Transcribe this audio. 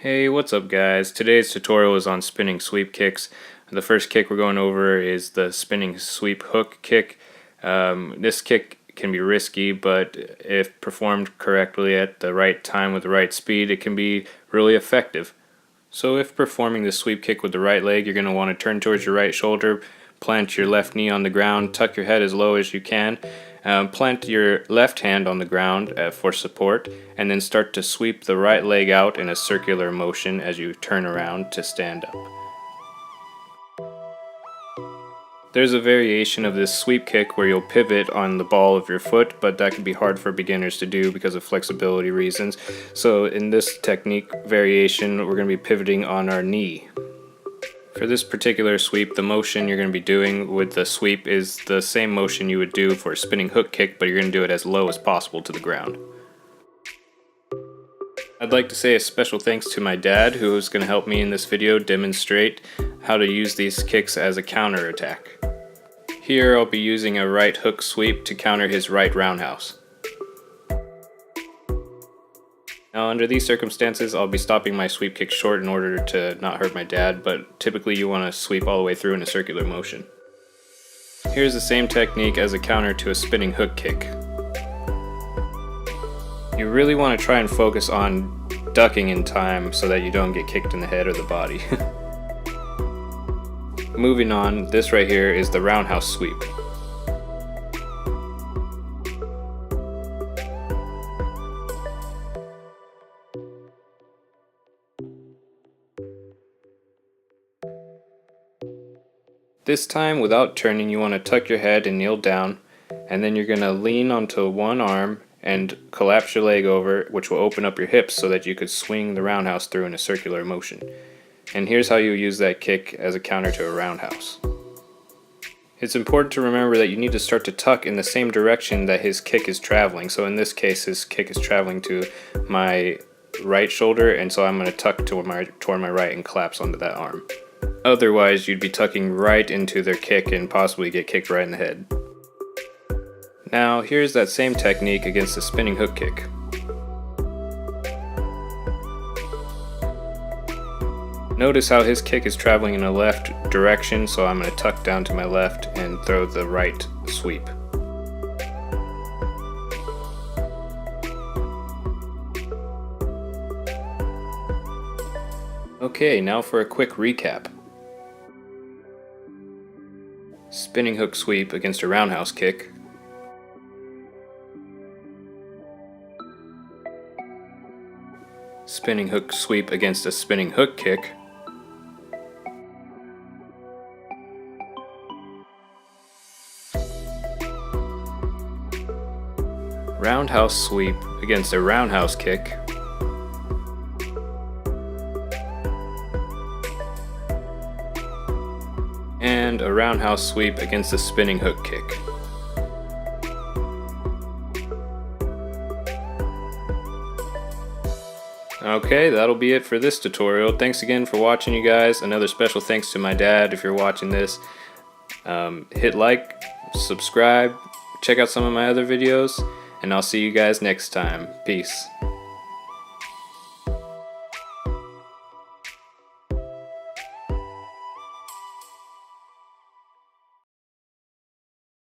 Hey, what's up guys? Today's tutorial is on spinning sweep kicks. The first kick we're going over is the spinning sweep hook kick. This kick can be risky, but if performed correctly at the right time with the right speed, it can be really effective. So if performing the sweep kick with the right leg, you're going to want to turn towards your right shoulder, plant your left knee on the ground, tuck your head as low as you can, plant your left hand on the ground for support, and then start to sweep the right leg out in a circular motion as you turn around to stand up. There's a variation of this sweep kick where you'll pivot on the ball of your foot, but that can be hard for beginners to do because of flexibility reasons. So in this technique variation, we're going to be pivoting on our knee. For this particular sweep, the motion you're going to be doing with the sweep is the same motion you would do for a spinning hook kick, but you're going to do it as low as possible to the ground. I'd like to say a special thanks to my dad, who is going to help me in this video demonstrate how to use these kicks as a counter attack. Here I'll be using a right hook sweep to counter his right roundhouse. Now under these circumstances I'll be stopping my sweep kick short in order to not hurt my dad, but typically you want to sweep all the way through in a circular motion. Here's the same technique as a counter to a spinning hook kick. You really want to try and focus on ducking in time so that you don't get kicked in the head or the body. Moving on, this right here is the roundhouse sweep. This time, without turning, you want to tuck your head and kneel down, and then you're going to lean onto one arm and collapse your leg over, which will open up your hips so that you could swing the roundhouse through in a circular motion. And here's how you use that kick as a counter to a roundhouse. It's important to remember that you need to start to tuck in the same direction that his kick is traveling. So in this case, his kick is traveling to my right shoulder, and so I'm going to tuck toward my right and collapse onto that arm. Otherwise, you'd be tucking right into their kick and possibly get kicked right in the head. Now, here's that same technique against the spinning hook kick. Notice how his kick is traveling in a left direction, so I'm going to tuck down to my left and throw the right sweep. Okay, now for a quick recap. Spinning hook sweep against a roundhouse kick. Spinning hook sweep against a spinning hook kick. Roundhouse sweep against a roundhouse kick. And a roundhouse sweep against a spinning hook kick. Okay, that'll be it for this tutorial. Thanks again for watching, you guys. Another special thanks to my dad if you're watching this. Hit like, subscribe, check out some of my other videos, and I'll see you guys next time. Peace.